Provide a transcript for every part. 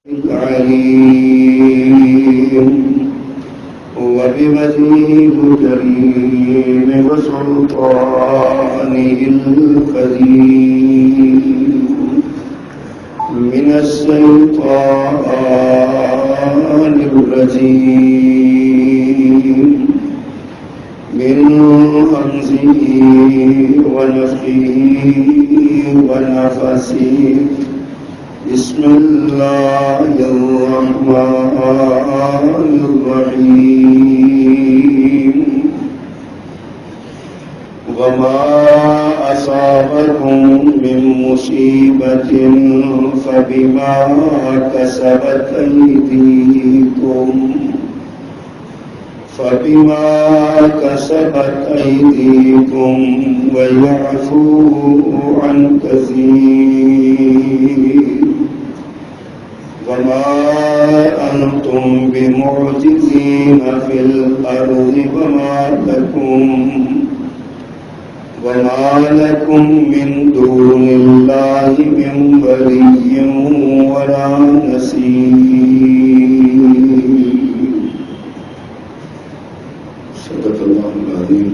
العليم وبوجهه الكريم وسلطانه القديم من الشيطان الرجيم من همزه ونفخه ونفثه بسم الله الرحمن الرحيم وما أصابكم من مصيبة فبما كسبت أيديكم ويعفو عن كثير وما أنتم بمعجزين في الأرض وما لكم من دون الله من ولي ولا نصير. صدق اللہ العظیم.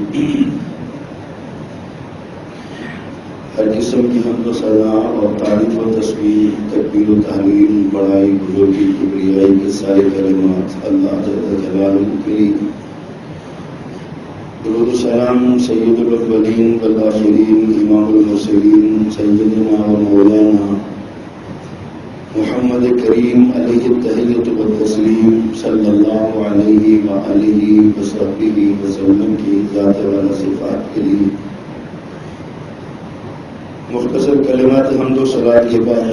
ہر قسم کی حمد و ثنا اور تعریف و تسبیح، تکبیر و تحلیل، بڑائی، بزرگی، کبریائی کے سارے کلمات اللہ جل جلالہ کے لیے. درود و سلام سید الاولین والآخرین، امام المرسلین، سیدنا و مولانا محمد کریم علیہ التحیۃ والتسلیم صلی اللہ علیہ وآلہ وصحبہ وسلم کی ذات والا صفات کے لیے مختصر کلمات حمد و صلات کے بعد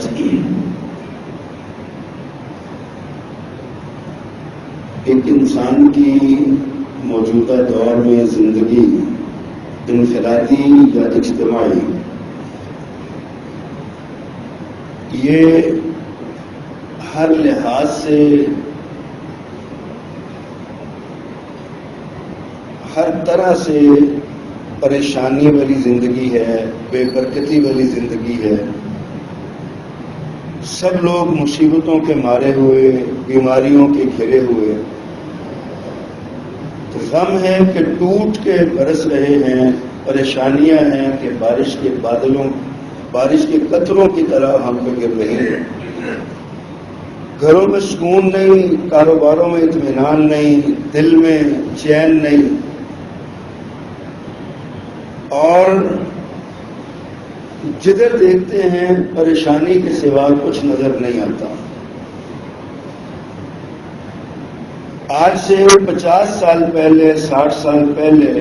ایک انسان کی موجودہ دور میں زندگی انفرادی یا اجتماعی، یہ ہر لحاظ سے ہر طرح سے پریشانی والی زندگی ہے، بے برکتی والی زندگی ہے. سب لوگ مصیبتوں کے مارے ہوئے، بیماریوں کے گھرے ہوئے. غم ہے کہ ٹوٹ کے برس رہے ہیں، پریشانیاں ہیں کہ بارش کے قطروں کی طرح ہم پہ گر رہے ہیں. گھروں میں سکون نہیں، کاروباروں میں اطمینان نہیں، دل میں چین نہیں، اور جدھر دیکھتے ہیں پریشانی کے سوا کچھ نظر نہیں آتا. آج سے 50 سال پہلے، 60 سال پہلے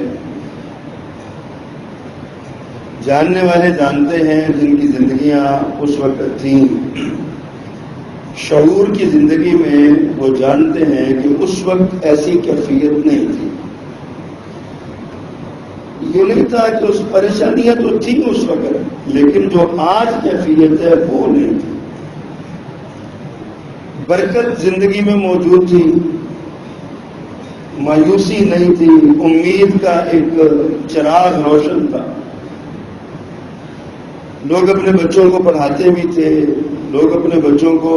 جاننے والے جانتے ہیں، جن کی زندگیاں اس وقت تھیں شعور کی زندگی میں، وہ جانتے ہیں کہ اس وقت ایسی کیفیت نہیں تھی. یہ نہیں تھا کہ اس پریشانیاں تو تھیں اس وقت، لیکن جو آج کیفیت ہے وہ نہیں تھی. برکت زندگی میں موجود تھی، مایوسی نہیں تھی، امید کا ایک چراغ روشن تھا. لوگ اپنے بچوں کو پڑھاتے بھی تھے، لوگ اپنے بچوں کو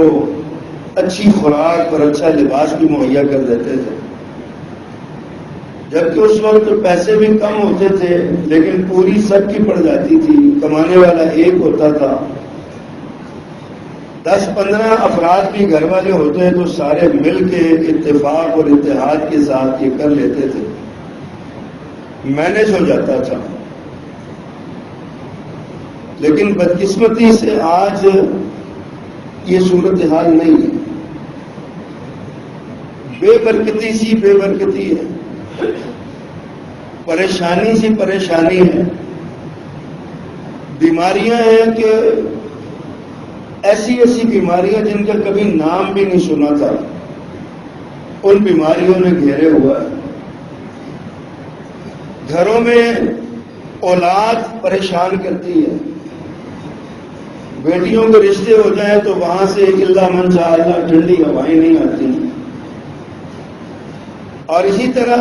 اچھی خوراک اور اچھا لباس بھی مہیا کر دیتے تھے. جبکہ اس وقت پیسے بھی کم ہوتے تھے، لیکن پوری سب کی پڑ جاتی تھی. کمانے والا ایک ہوتا تھا، 10-15 افراد بھی گھر والے ہوتے ہیں تو سارے مل کے اتفاق اور اتحاد کے ساتھ یہ کر لیتے تھے، مینج ہو جاتا تھا. لیکن بدقسمتی سے آج یہ صورتحال نہیں ہے. بے برکتی سی بے برکتی ہے، پریشانی سی پریشانی ہے. بیماریاں ہیں کہ ایسی بیماریاں جن کا کبھی نام بھی نہیں سنا تھا، ان بیماریوں نے گھیرے ہوا ہے. گھروں میں اولاد پریشان کرتی ہے. بیٹیوں کے رشتے ہو جائیں تو وہاں سے الا من شاء اللہ ٹھنڈی ہوائیں نہیں آتی. اور اسی طرح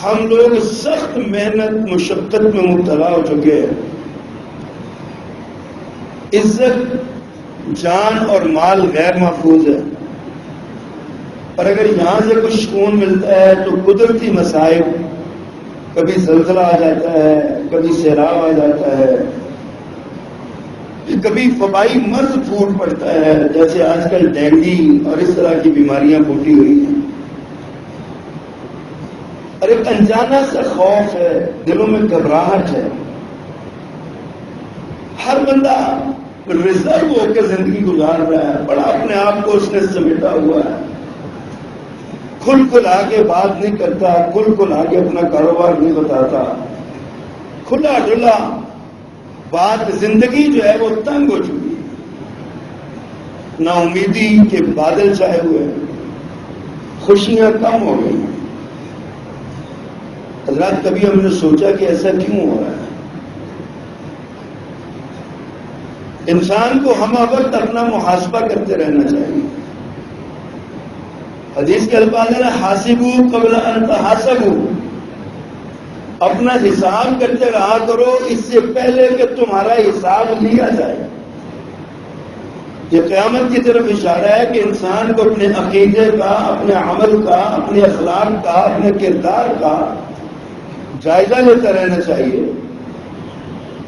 ہم لوگ سخت محنت مشقت میں مبتلا ہو چکے ہیں. عزت جان اور مال غیر محفوظ ہے، اور اگر یہاں سے کچھ سکون ملتا ہے تو قدرتی مسائل، کبھی زلزلہ آ جاتا ہے، کبھی سیلاب آ جاتا ہے، کبھی وبائی مرض پھوٹ پڑتا ہے، جیسے آج کل ڈینگی اور اس طرح کی بیماریاں پھوٹی ہوئی ہیں، اور ایک انجانا سا خوف ہے، دلوں میں گھبراہٹ ہے، ہر بندہ ریزرو ہو کے زندگی گزار رہا ہے، بڑا اپنے آپ کو اس نے سمیٹا ہوا ہے، کھل کھل آگے بات نہیں کرتا، کھل کھل آگے اپنا کاروبار نہیں بتاتا، کھلا ڈلا بات، زندگی جو ہے وہ تنگ ہو چکی ہے، نا امیدی کے بادل چھائے ہوئے، خوشیاں کم ہو گئی۔ حضرات کبھی ہم نے سوچا کہ ایسا کیوں ہو رہا ہے؟ انسان کو ہم وقت اپنا محاسبہ کرتے رہنا چاہیے۔ حدیث کے الفاظ ہیں حاسبو قبل ان تحاسبو، اپنا حساب کرتے رہا کرو اس سے پہلے کہ تمہارا حساب لیا جائے۔ یہ قیامت کی طرف اشارہ ہے کہ انسان کو اپنے عقیدے کا، اپنے عمل کا، اپنے اخلاق کا، اپنے کردار کا جائزہ لیتا رہنا چاہیے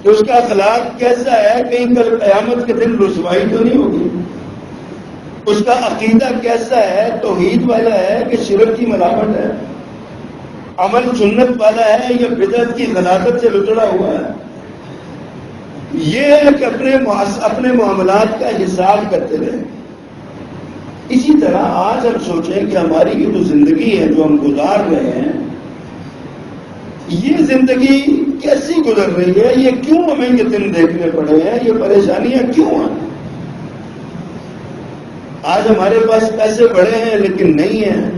کہ اس کا اخلاق کیسا ہے، کہیں کل قیامت کے دن رسوائی تو نہیں ہوگی۔ اس کا عقیدہ کیسا ہے، توحید والا ہے کہ شرک کی ملامت ہے، عمل سنت والا ہے یا بدعت کی غلاظت سے لچڑا ہوا ہے۔ یہ ہے کہ اپنے معاملات کا حساب کرتے رہیں۔ اسی طرح آج ہم سوچیں کہ ہماری یہ جو زندگی ہے جو ہم گزار رہے ہیں، یہ زندگی کیسی گزر رہی ہے، یہ کیوں ہمیں یہ دن دیکھنے پڑے ہیں، یہ پریشانیاں کیوں ہیں؟ آج ہمارے پاس پیسے بڑے ہیں لیکن نہیں ہیں،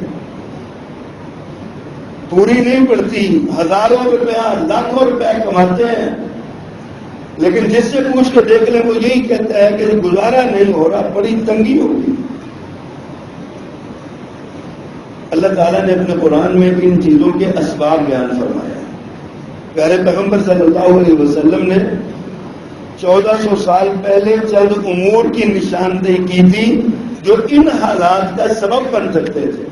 پوری نہیں پڑتی، ہزاروں روپیہ، لاکھوں روپیہ کماتے ہیں، لیکن جس سے پوچھ کے دیکھ لیں وہ یہی کہتا ہے کہ گزارا نہیں ہو رہا، بڑی تنگی ہوگی۔ اللہ تعالیٰ نے اپنے قرآن میں ان چیزوں کے اسباب بیان فرمایا۔ پیارے پیغمبر صلی اللہ علیہ وسلم نے 1400 سال پہلے چند امور کی نشاندہی کی تھی جو ان حالات کا سبب بن سکتے تھے۔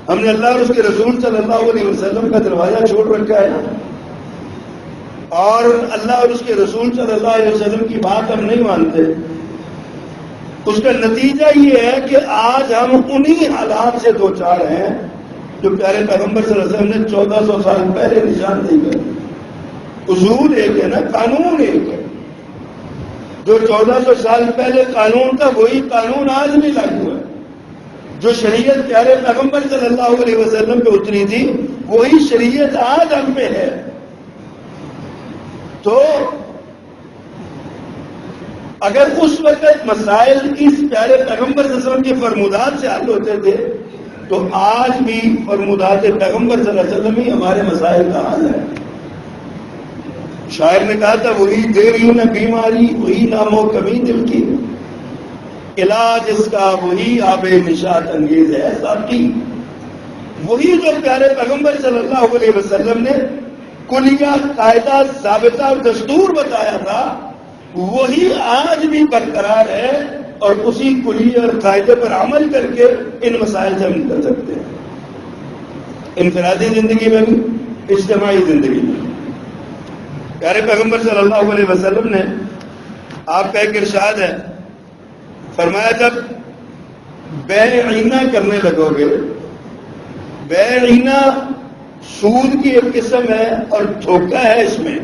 ہم نے اللہ اور اس کے رسول صلی اللہ علیہ وسلم کا دروازہ چھوڑ رکھا ہے، اور اللہ اور اس کے رسول صلی اللہ علیہ وسلم کی بات ہم نہیں مانتے۔ اس کا نتیجہ یہ ہے کہ آج ہم انہی حالات سے دوچار ہیں جو پیارے پیغمبر صلی اللہ علیہ وسلم نے 1400 سال پہلے نشاندہی کر۔ اصول ایک ہے نا، قانون ایک ہے، جو 1400 سال پہلے قانون تھا وہی قانون آج بھی لاگو ہے۔ جو شریعت پیارے پیغمبر صلی اللہ علیہ وسلم پہ اتری تھی وہی شریعت آج ہم پہ ہے۔ تو اگر اس وقت مسائل اس پیارے پیغمبر صلی اللہ علیہ وسلم کے فرمودات سے حل ہوتے تھے تو آج بھی فرمودات پیغمبر صلی اللہ علیہ وسلم ہی ہمارے مسائل کا حل ہے۔ شاعر نے کہا تھا وہی دیریوں نے بیماری، وہی نامو کمی دل کی، علاج اس کا وہی آب نشاط انگیز ہے ساتھی۔ وہی جو پیارے پیغمبر صلی اللہ علیہ وسلم نے کلیہ، قاعدہ، ضابطہ اور دستور بتایا تھا وہی آج بھی برقرار ہے، اور اسی کلیہ اور قاعدے پر عمل کر کے ان مسائل سے ہم نکل سکتے ہیں، انفرادی زندگی میں بھی، اجتماعی زندگی میں۔ پیارے پیغمبر صلی اللہ علیہ وسلم نے، آپ کا ایک ارشاد ہے، فرمایا جب بیعینہ کرنے لگو گے، بیعینہ سود کی ایک قسم ہے اور دھوکہ ہے اس میں۔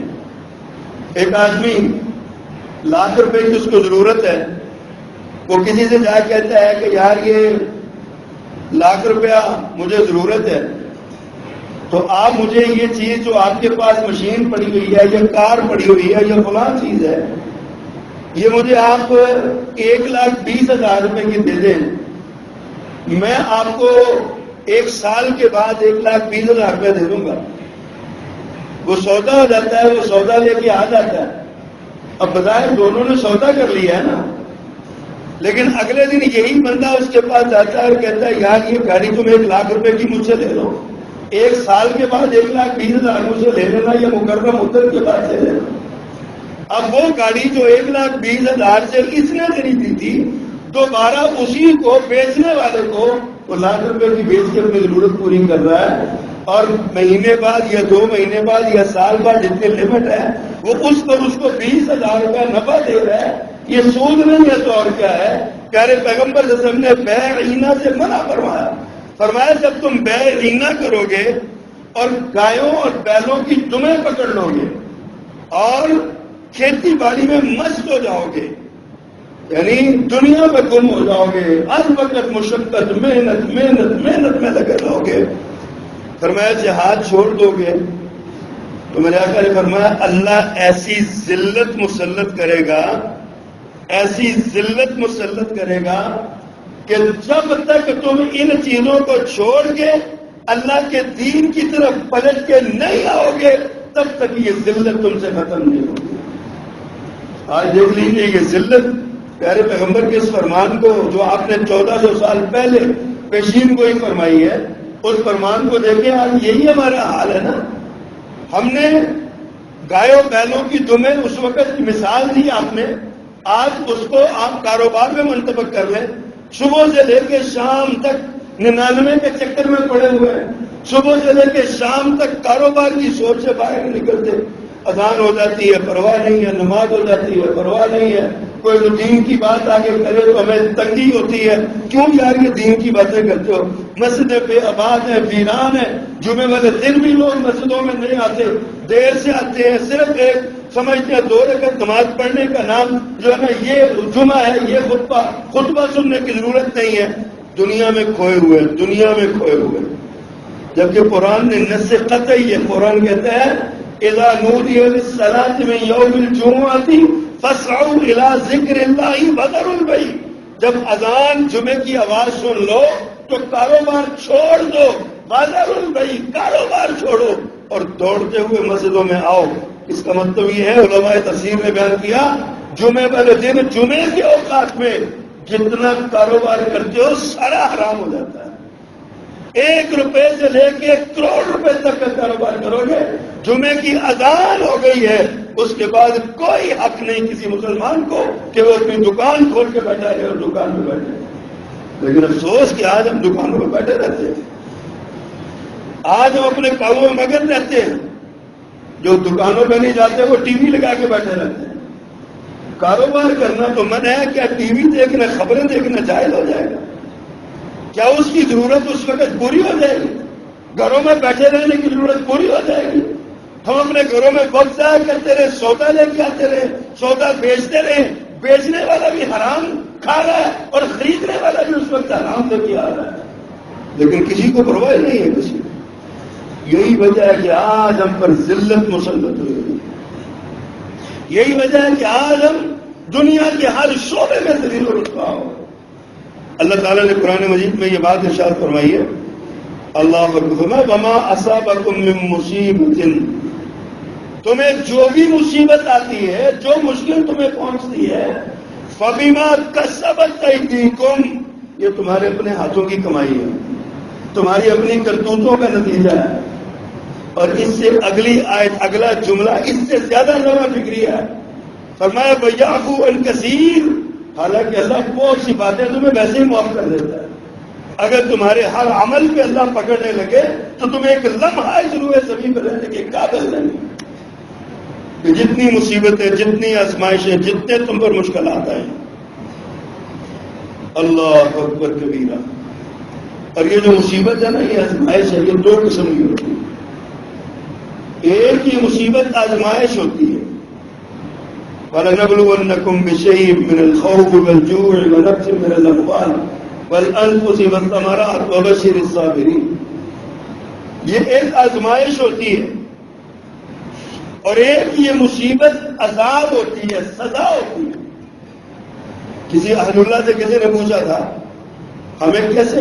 ایک آدمی لاکھ روپے کی اس کو ضرورت ہے، وہ کسی سے جا کہتا ہے کہ یار یہ لاکھ روپیہ مجھے ضرورت ہے، تو آپ مجھے یہ چیز جو آپ کے پاس مشین پڑی ہوئی ہے یا کار پڑی ہوئی ہے یا فلاں چیز ہے، یہ مجھے آپ 1,20,000 روپے کی دے دیں، میں آپ کو 1 سال کے بعد 1,20,000 روپے دے دوں گا۔ وہ سودا ہو جاتا ہے، وہ سودا لے کے آ جاتا ہے۔ اب بظاہر دونوں نے سودا کر لیا ہے نا، لیکن اگلے دن یہی بندہ اس کے پاس جاتا ہے اور کہتا ہے یار یہ گاڑی تم 1,00,000 روپے کی مجھ سے لے لو، 1 سال کے بعد 1,20,000 مجھ سے لے لینا، یا مقررہ مدت کے بعد لے لینا۔ اب وہ گاڑی جو 1,20,000 سے اس نے خریدی تھی دوبارہ اسی کو بیچنے والے کو وہ ₹1,00,000 کی بیچ کے اپنی ضرورت پوری کر رہا ہے، اور مہینے بعد یا 2 مہینے بعد یا سال بعد جتنے لمٹ ہے وہ اس پر اس کو ₹20,000 نفع دے رہا ہے. یہ سود نہیں ہے تو اور کیا ہے؟ پیارے پیغمبر صلی اللہ علیہ وسلم نے بیع عینہ سے منع فرمایا. فرمایا جب تم بیع عینہ کرو گے اور گایوں اور بیلوں کی دمیں پکڑ لو گے اور کھیتی باڑی میں مست ہو جاؤ گے، یعنی دنیا میں گم ہو جاؤ گے، ہر وقت مشقت محنت محنت محنت میں لگے رہو گے، فرمایا جہاد چھوڑ دو گے تو میرے آقا نے فرمایا اللہ ایسی ذلت مسلط کرے گا، ایسی ذلت مسلط کرے گا کہ جب تک تم ان چیزوں کو چھوڑ کے اللہ کے دین کی طرف پلٹ کے نہیں آؤ گے تب تک یہ ذلت تم سے ختم نہیں ہوگی. آج دیکھ لیجیے یہ ذلت پیارے پیغمبر کے اس فرمان کو جو آپ نے 1400 سال پہلے پیشین گوئی فرمائی ہے، اس فرمان کو دیکھیں آج یہی ہمارا حال ہے نا. ہم نے گایوں بیلوں کی دمیں اس وقت مثال دی آپ نے، آج اس کو آپ کاروبار میں منتقل کر لیں. صبح سے لے کے شام تک 99 کے چکر میں پڑے ہوئے ہیں، صبح سے لے کے شام تک کاروبار کی سوچ سے باہر نہیں نکلتے. اذان ہو جاتی ہے پرواہ نہیں ہے، نماز ہو جاتی ہے پرواہ نہیں ہے، کوئی تو دین کی بات آگے کرے تو ہمیں تنگی ہوتی ہے، کیوں یار یہ دین کی باتیں کرتے ہو؟ مسجدیں بے آباد ہیں، ویران ہیں، جمعے والے دن بھی لوگ مسجدوں میں نہیں آتے، دیر سے آتے ہیں، صرف ایک سمجھتے ہیں 2 رکعت نماز پڑھنے کا نام جو ہے نا یہ جمعہ ہے، یہ خطبہ سننے کی ضرورت نہیں ہے. دنیا میں کھوئے ہوئے، دنیا میں کھوئے ہوئے. جبکہ قرآن نے نص قطعی ہے، قرآن کہتا ہے اذا نودی للصلاة من یوم الجمعہ فاسعوا الى ذکر اللہ وذروا البیع. جب اذان جمعے کی آواز سن لو تو کاروبار چھوڑ دو، وذروا البیع، کاروبار چھوڑو اور دوڑتے ہوئے مسجدوں میں آؤ. اس کا مطلب یہ ہے، علماء تفسیر نے بیان کیا، جمعے والے دن جمعے کے اوقات میں جتنا کاروبار کرتے ہو سارا حرام ہو جاتا ہے. 1 روپے سے لے کے 1 کروڑ روپے تک کا کاروبار کرو گے. جمعے کی اذان ہو گئی ہے، اس کے بعد کوئی حق نہیں کسی مسلمان کو کہ وہ اپنی دکان کھول کے بیٹھا ہے اور دکان میں بیٹھے. لیکن افسوس کہ آج ہم دکانوں میں بیٹھے رہتے ہیں، آج ہم اپنے کاموں میں مگن رہتے ہیں. جو دکانوں پہ نہیں جاتے وہ ٹی وی لگا کے بیٹھے رہتے ہیں. کاروبار کرنا تو من ہے، کیا ٹی وی دیکھنا خبریں دیکھنا جائز ہو جائے گا؟ کیا اس کی ضرورت اس وقت پوری ہو جائے گی؟ گھروں میں بیٹھے رہنے کی ضرورت پوری ہو جائے گی؟ ہم اپنے گھروں میں وقت ضائع کرتے رہے، سودا لے کے آتے رہے، سودا بیچتے رہے، بیچنے والا بھی حرام کھا رہا ہے اور خریدنے والا بھی اس وقت حرام لے کے آ رہا ہے، لیکن کسی کو پرواہ نہیں ہے کسی کو. یہی وجہ ہے کہ آج ہم پر ذلت مسلط ہوئی، یہی وجہ ہے کہ آج ہم دنیا کے ہر شعبے میں ذلیل و رسوا ہو. اللہ تعالیٰ نے قرآن مجید میں یہ بات ارشاد فرمائی ہے، اللہ اکبر، وما اصابکم من مصیبت، تمہیں جو بھی مصیبت آتی ہے، جو مشکل تمہیں پہنچتی ہے، فبما کسبت ایدیکم، یہ تمہارے اپنے ہاتھوں کی کمائی ہے، تمہاری اپنی کرتوتوں کا نتیجہ ہے. اور اس سے اگلی آیت، اگلا جملہ اس سے زیادہ نرم فکری ہے. فرمایا وَيَعْفُو عَنْ كَثِيرٍ، حالانکہ اللہ بہت سی باتیں تمہیں ویسے ہی معاف کر دیتا ہے. اگر تمہارے ہر عمل پہ اللہ پکڑنے لگے تو تمہیں ایک لمحہ ضرور زمین پر رہنے کے قابل نہیں. کہ جتنی مصیبتیں، جتنی آزمائشیں، جتنے تم پر مشکلات آئیں، اللہ اکبر کبیرہ. اور یہ جو مصیبت ہے نا، یہ آزمائش ہے، یہ 2 قسم کی ہوتی ہے. ایک ہی مصیبت آزمائش ہوتی ہے، وَلَنَبْلُوَنَّكُمْ بِشَيْءٍ مِّنَ الْخَوْفِ وَالْجُوعِ وَنَقْصٍ مِّنَ الْأَمْوَالِ وَالْأَنفُسِ وَالثَّمَرَاتِ وَبَشِّرِ الصَّابِرِينَ. یہ ایک آزمائش ہوتی ہے، اور ایک یہ مصیبت عذاب ہوتی ہے، سزا ہوتی ہے. کسی اہل اللہ سے کسی نے پوچھا تھا ہمیں کیسے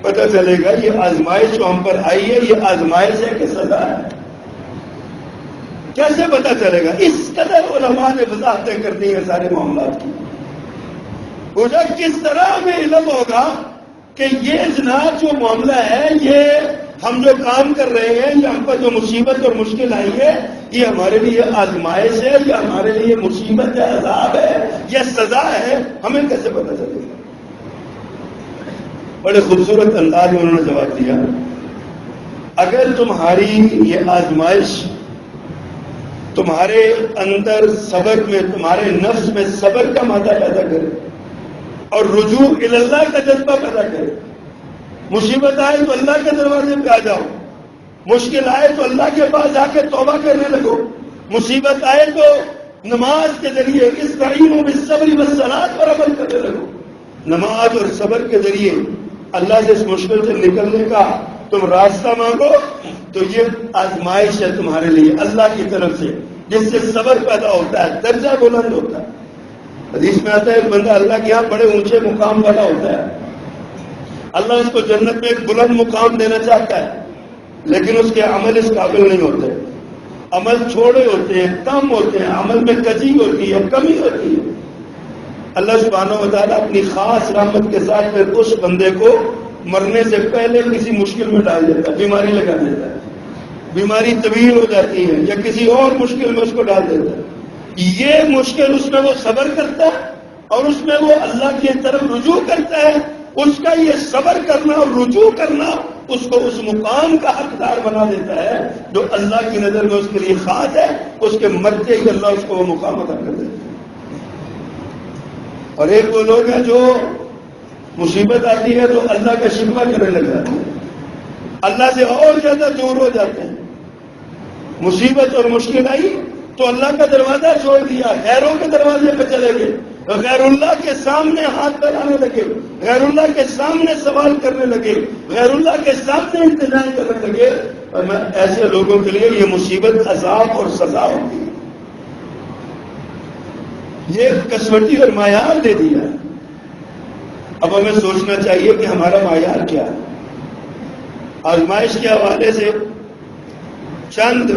پتہ چلے گا یہ آزمائش جو ہم پر آئی ہے یہ آزمائش ہے کہ سزا ہے؟ کیسے پتہ چلے گا؟ اس قدر علماء نے وضاحتیں کر دی ہیں سارے معاملات کی. پوچھا کس طرح ہمیں علم ہوگا کہ یہ جناب جو معاملہ ہے یہ ہم جو کام کر رہے ہیں یا ہم پر جو مصیبت اور مشکل آئی ہے یہ ہمارے لیے آزمائش ہے یا ہمارے لیے مصیبت ہے، عذاب ہے یا سزا ہے، ہمیں کیسے پتہ چلے گا؟ بڑے خوبصورت انداز میں انہوں نے جواب دیا، اگر تمہاری یہ آزمائش تمہارے اندر صبر میں، تمہارے نفس میں صبر کا مادہ پیدا کرے اور رجوع اللہ کا جذبہ پیدا کرے، مصیبت آئے تو اللہ کے دروازے پہ آ جاؤ، مشکل آئے تو اللہ کے پاس جا کے توبہ کرنے لگو، مصیبت آئے تو نماز کے ذریعے استعینوا بالصبر والصلاۃ پر عمل کرنے لگو، نماز اور صبر کے ذریعے اللہ سے اس مشکل سے نکلنے کا تم راستہ مانگو، تو یہ آزمائش ہے تمہارے لیے اللہ کی طرف سے، جس سے صبر پیدا ہوتا ہے، درجہ بلند ہوتا ہے۔ حدیث میں آتا ہے ایک بندہ اللہ کے یہاں بڑے اونچے مقام والا ہوتا ہے، اللہ اس کو جنت میں ایک بلند مقام دینا چاہتا ہے، لیکن اس کے عمل اس قابل نہیں ہوتے، عمل چھوڑے ہوتے ہیں، کم ہوتے ہیں، عمل میں کجی ہوتی ہے، کمی ہوتی ہے۔ اللہ سبحانہ و تعالیٰ اپنی خاص رحمت کے ساتھ پھر اس بندے کو مرنے سے پہلے کسی مشکل میں ڈال دیتا ہے، بیماری لگا دیتا ہے، بیماری طویل ہو جاتی ہے یا کسی اور مشکل میں اس کو ڈال دیتا ہے۔ یہ مشکل اس میں وہ صبر کرتا ہے اور اس میں وہ اللہ کی طرف رجوع کرتا ہے، اس کا یہ صبر کرنا اور رجوع کرنا اس کو اس مقام کا حقدار بنا دیتا ہے جو اللہ کی نظر میں اس کے لیے خاص ہے، اس کے مرتے ہی اللہ اس کو وہ مقام عطا کر دیتا ہے۔ اور ایک وہ لوگ ہیں جو مصیبت آتی ہے تو اللہ کا شکوہ کرنے لگ جاتے ہیں، اللہ سے اور زیادہ دور ہو جاتے ہیں۔ مصیبت اور مشکل آئی تو اللہ کا دروازہ چھوڑ دیا، غیروں کے دروازے پہ چلے گئے، غیر اللہ کے سامنے ہاتھ پھیلانے لگے، غیر اللہ کے سامنے سوال کرنے لگے، غیر اللہ کے سامنے انتظار کرنے لگے، اور میں ایسے لوگوں کے لیے یہ مصیبت عذاب اور سزا ہوتی ہے۔ یہ کسوٹی اور معیار دے دیا ہے۔ اب ہمیں سوچنا چاہیے کہ ہمارا معیار کیا ہے۔ آزمائش کے حوالے سے چند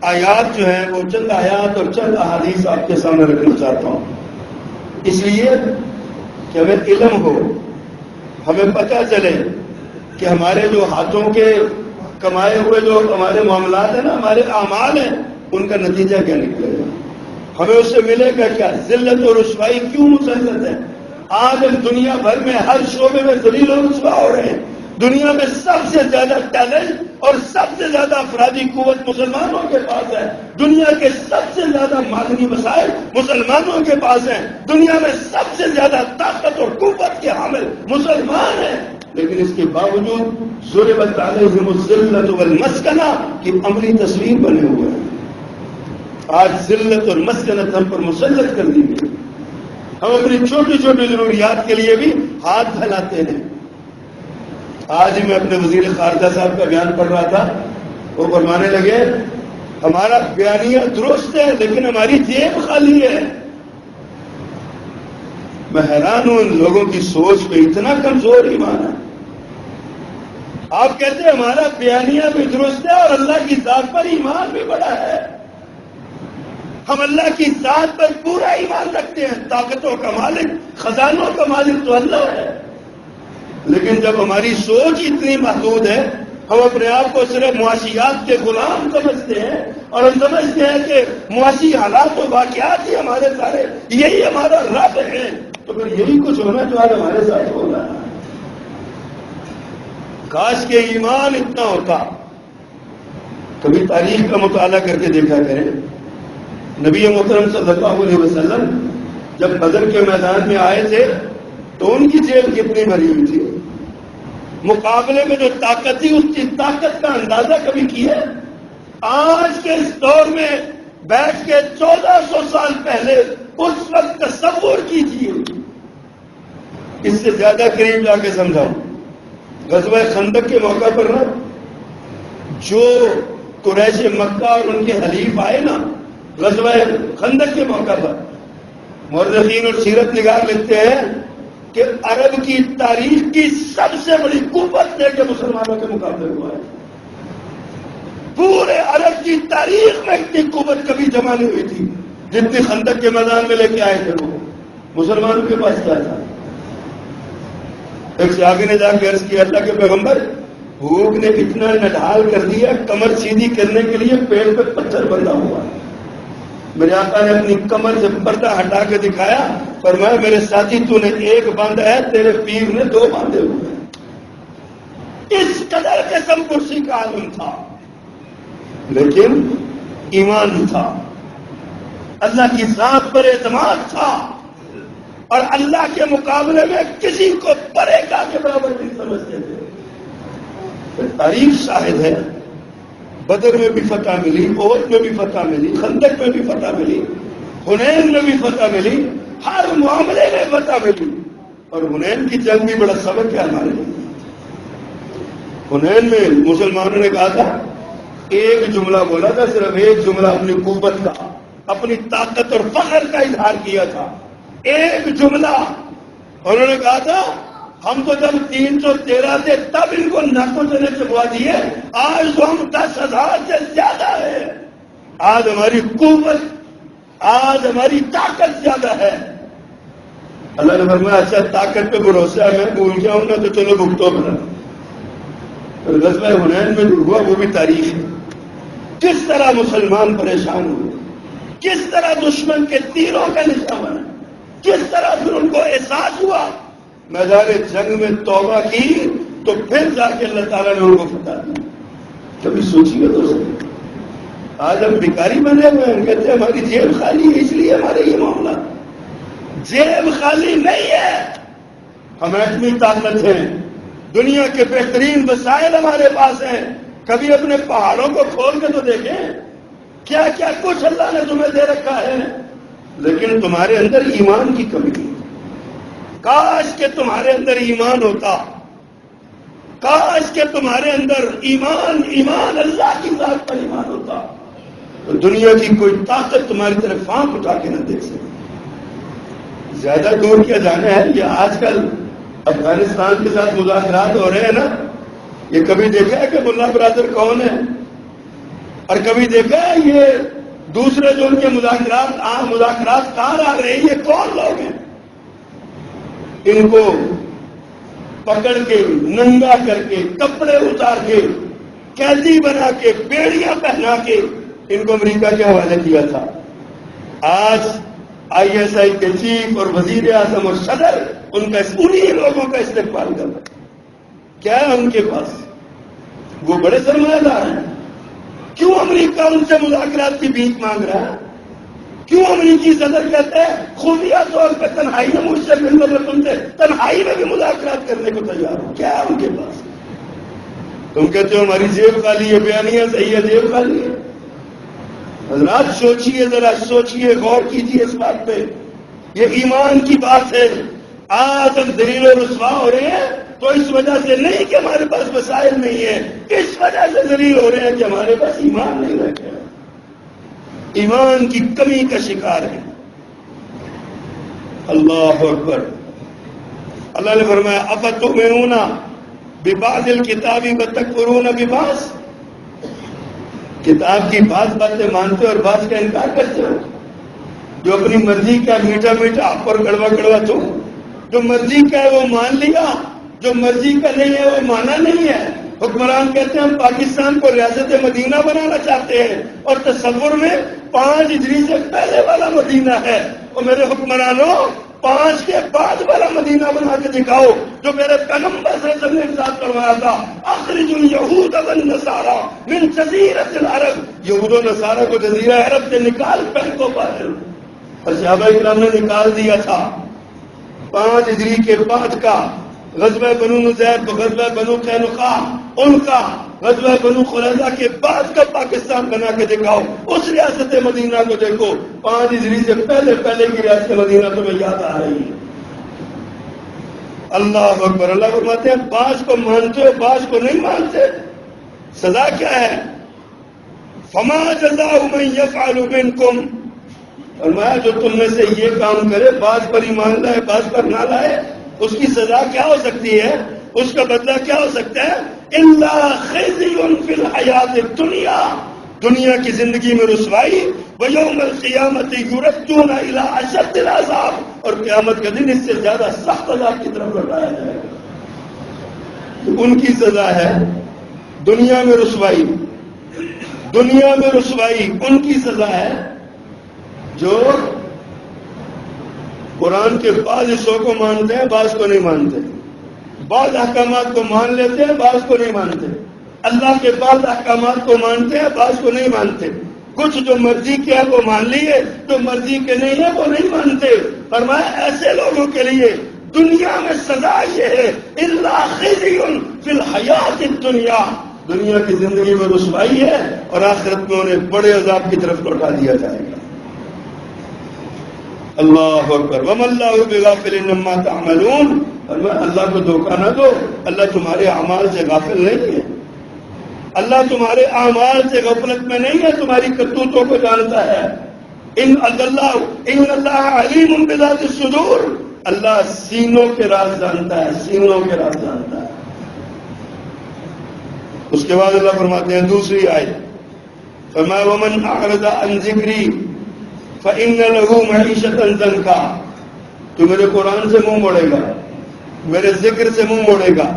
آیات جو ہیں وہ چند آیات اور چند احادیث آپ کے سامنے رکھنا چاہتا ہوں، اس لیے کہ ہمیں علم ہو، ہمیں پتہ چلے کہ ہمارے جو ہاتھوں کے کمائے ہوئے جو ہمارے معاملات ہیں نا، ہمارے اعمال ہیں، ان کا نتیجہ کیا نکلے گا، ہمیں اس سے ملے گا کیا، ذلت اور رسوائی کیوں مسلط ہے۔ آج ہم دنیا بھر میں ہر شعبے میں ذلیل و رسوا ہو رہے ہیں، دنیا میں سب سے زیادہ ٹیلنٹ اور سب سے زیادہ افرادی قوت مسلمانوں کے پاس ہے، دنیا کے سب سے زیادہ معدنی وسائل مسلمانوں کے پاس ہیں، دنیا میں سب سے زیادہ طاقت اور قوت کے حامل مسلمان ہیں، لیکن اس کے باوجود ضربت علیہم الذلۃ والمسکنہ کی عملی تصویر بنے ہوئے ہیں۔ آج ذلت اور مسکنت ہم پر مسلط کر دی گئی، ہم اپنی چھوٹی چھوٹی ضروریات کے لیے بھی ہاتھ پھیلاتے ہیں۔ آج ہی میں اپنے وزیر خارجہ صاحب کا بیان پڑھ رہا تھا، وہ فرمانے لگے ہمارا بیانیہ درست ہے لیکن ہماری جیب خالی ہے۔ میں حیران ہوں ان لوگوں کی سوچ پہ، اتنا کمزور ایمان ہے۔ آپ کہتے ہیں ہمارا بیانیہ بھی درست ہے اور اللہ کی ذات پر ایمان بھی بڑا ہے، ہم اللہ کی ذات پر پورا ایمان رکھتے ہیں، طاقتوں کا مالک، خزانوں کا مالک تو اللہ ہے، لیکن جب ہماری سوچ اتنی محدود ہے، ہم اپنے آپ کو صرف معاشیات کے غلام سمجھتے ہیں اور ہم سمجھتے ہیں کہ معاشی حالات و واقعات ہی ہمارے سارے، یہی ہمارا رب ہے، تو پھر یہی کچھ ہونا جو آج ہمارے ساتھ ہو رہا ہے۔ کاش کے ایمان اتنا ہوتا۔ کبھی تاریخ کا مطالعہ کر کے دیکھا کریں، نبی محترم صلی اللہ علیہ وسلم جب بدر کے میدان میں آئے تھے تو ان کی جیب کتنی بھری ہوئی تھی، مقابلے میں جو طاقت تھی اس کی طاقت کا اندازہ کبھی کیا؟ آج کے اس دور میں بیٹھ کے 1400 سال پہلے اس وقت تصور کیجیے، اس سے زیادہ قریب جا کے سمجھاؤں۔ غزوہ خندق کے موقع پر نا جو قریش مکہ اور ان کے حلیف آئے نا، غزوہ خندق کے موقع پر مورخین اور سیرت نگار لکھتے ہیں کہ عرب کی تاریخ کی سب سے بڑی قوت لے کے مسلمانوں کے مقابلے ہوا ہے۔ پورے عرب کی تاریخ میں اتنی قوت کبھی جمع نہیں ہوئی تھی جتنی خندق کے میدان میں لے کے آئے تھے وہ مسلمانوں کے پاس کیا تھا۔ ایک صحابی نے جا کے عرض کیا اللہ کے پیغمبر بھوک نے اتنا نڈھال کر دیا، کمر سیدھی کرنے کے لیے پیڑ پہ پتھر بندھا ہوا ہے۔ میرے آقا نے اپنی کمر سے پردہ ہٹا کے دکھایا، فرمایا میرے ساتھی تو نے ایک باندھا ہے، تیرے پیر نے 2 باندھے ہوئے ہیں۔ اس قدر قسم کرسی کا عالم تھا، لیکن ایمان تھا، اللہ کی ذات پر اعتماد تھا، اور اللہ کے مقابلے میں کسی کو پرے کا کے برابر نہیں سمجھتے تھے۔ تاریخ شاہد ہے، بدر میں بھی فتح ملی، احد میں بھی فتح ملی، خندق میں بھی فتح ملی، حنین میں بھی فتح ملی، ہر معاملے میں فتح ملی۔ اور حنین کی جنگ بھی بڑا سبق ہے ہمارے لیے۔ حنین میں مسلمانوں نے کہا تھا، ایک جملہ بولا تھا، صرف ایک جملہ اپنی قوت کا، اپنی طاقت اور فخر کا اظہار کیا تھا، ایک جملہ۔ انہوں نے کہا تھا ہم تو جب 313 تھے تب ان کو ناکوں سے چبوا دیے، آج تو ہم 10,000 سے زیادہ ہے، آج ہماری قوت، آج ہماری طاقت زیادہ ہے۔ اللہ نے فرمایا اچھا طاقت پہ بھروسہ ہے، میں بھول گیا ہوں نا تو چلو بھگتو بنا۔ غزوہ حنین میں جو ہوا وہ بھی تاریخ ہے، کس طرح مسلمان پریشان ہوئے، کس طرح دشمن کے تیروں کا نشانہ بنا، کس طرح پھر ان کو احساس ہوا، میدان جنگ میں توبہ کی تو پھر جا کے اللہ تعالیٰ نے ان کو فتح دی۔ کبھی سوچیے تو صحیح، آج ہم بھکاری بنے ہوئے ہیں، کہتے ہیں ہماری جیب خالی ہے اس لیے ہمارے یہ معاملہ، جیب خالی نہیں ہے، ہم ایٹمی طاقت ہیں، دنیا کے بہترین وسائل ہمارے پاس ہیں، کبھی اپنے پہاڑوں کو کھول کے تو دیکھیں کیا کیا کچھ اللہ نے تمہیں دے رکھا ہے، لیکن تمہارے اندر ایمان کی کمی ہے۔ کاش کہ تمہارے اندر ایمان ہوتا، کاش کہ تمہارے اندر ایمان اللہ کی ذات پر ایمان ہوتا تو دنیا کی کوئی طاقت تمہاری طرف آنکھ اٹھا کے نہ دیکھ سکے۔ زیادہ دور کیا جانا ہے، یہ آج کل افغانستان کے ساتھ مذاکرات ہو رہے ہیں نا، یہ کبھی دیکھا ہے کہ ملا برادر کون ہے، اور کبھی دیکھا ہے یہ دوسرے جو ان کے مذاکرات کار آ رہے ہیں، یہ کون لوگ ہیں؟ ان کو پکڑ کے ننگا کر کے کپڑے اتار کے قیدی بنا کے بیڑیاں پہنا کے ان کو امریکہ کے حوالے کیا تھا۔ آج ISI کے چیف اور وزیر اعظم اور صدر انہیں لوگوں کا استقبال کر رہے ہیں۔ کیا ہے ان کے پاس؟ وہ بڑے سرمایہ دار ہیں۔ کیوں امریکہ ان سے مذاکرات کی بھیک مانگ رہا ہے؟ کیوں امریکی صدر کہتے ہیں خفیہ طور پہ تنہائی میں مجھ سے ملنے میں تم سے تنہائی میں بھی مذاکرات کرنے کو تیار ہو؟ کیا ہے ان کے پاس؟ تم کہتے ہو ہماری جیب خالی ہے، بیانیہ صحیح ہے، جیب خالی ہے۔ حضرات سوچئے، ذرا سوچئے، غور کیجئے اس بات پہ، یہ ایمان کی بات ہے۔ آج ہم ذلیل و رسوا ہو رہے ہیں تو اس وجہ سے نہیں کہ ہمارے پاس وسائل نہیں ہیں، اس وجہ سے ذلیل ہو رہے ہیں کہ ہمارے پاس ایمان نہیں رہ گیا، ایمان کی کمی کا شکار ہے۔ اللہ اکبر۔ اللہ نے فرمایا افتؤمنون ببعض الکتاب وتکفرون ببعض، کتاب کی بعض باتیں مانتے اور بعض کا انکار کرتے ہو۔ جو اپنی مرضی کا میٹھا میٹھا اور کڑوا کڑوا تو جو مرضی کا ہے وہ مان لیا، جو مرضی کا نہیں ہے وہ مانا نہیں ہے۔ حکمران کہتے ہیں ہم پاکستان کو ریاست مدینہ بنانا چاہتے ہیں، اور تصور میں 5 ہجری سے پہلے والا مدینہ ہے، اور میرے حکمرانوں 5 کے بعد والا مدینہ بنا کے دکھاؤ جو میرے پیغمبر صلی اللہ علیہ وسلم نے ارشاد فرمایا تھا، اخرج اليہود والنصارى من جزیرۃ العرب، یہود و نصارہ کو جزیرہ عرب سے نکال پھینکو باہر۔ اور صحابہ کرام نے نکال دیا تھا۔ 5 ہجری کے بعد کا غزوہ بنو نذیر، غزوہ بنو قینقاع، ان کا غزوہ بنو قریظہ کے بعد کا پاکستان بنا کے دکھاؤ، اس ریاست مدینہ کو دیکھو، 5 ہجری سے پہلے کی ریاست مدینہ تمہیں یاد آ رہی ہے۔ اللہ اکبر۔ اللہ فرماتے ہیں بعض کو مانتے ہو بعض کو نہیں مانتے، سزا کیا ہے؟ فما جزاء من يفعل منكم، فرمایا جو تم میں سے یہ کام کرے، بعض پر ایمان لائے بعض پر نہ لائے، اس کی سزا کیا ہو سکتی ہے، اس کا بدلہ کیا ہو سکتا ہے؟ الا خزي في الحیات الدنیا، دنیا کی زندگی میں رسوائی، ویوم القیامت یردون الى اشد العذاب، اور قیامت کا دن اس سے زیادہ سخت عذاب کی طرف لوٹایا جائے گا۔ ان کی سزا ہے دنیا میں رسوائی، دنیا میں رسوائی ان کی سزا ہے جو قرآن کے بعض حصوں کو مانتے ہیں، بعض کو نہیں مانتے، بعض احکامات کو مان لیتے ہیں، بعض کو نہیں مانتے، اللہ کے بعض احکامات کو مانتے ہیں، بعض کو نہیں مانتے، کچھ جو مرضی کے ہے وہ مان لیے، جو مرضی کے نہیں ہے وہ نہیں مانتے۔ فرمایا ایسے لوگوں کے لیے دنیا میں سزا یہ ہے الا خزی فی الحیات الدنیا، دنیا کی زندگی میں رسوائی ہے اور آخرت میں انہیں بڑے عذاب کی طرف لوٹا دیا جائے گا۔ اللہ اکبر، وما اللہ بغافل عما تعملون، فرمایا اللہ کو دھوکہ نہ دو، اللہ تمہارے اعمال سے غافل نہیں ہے، اللہ تمہارے اعمال سے غفلت میں نہیں ہے، تمہاری کرتوتوں کو جانتا ہے۔ ان اللہ علیم بذات الصدور، اللہ سینوں کے راز جانتا ہے، سینوں کے راز جانتا ہے۔ اس کے بعد اللہ فرماتے ہیں دوسری آیت، فرمایا ومن اعرض عن ذکری فإن له معیشۃ ضنکا، تو میرے قرآن سے منہ موڑے گا، میرے ذکر سے منہ موڑے گا،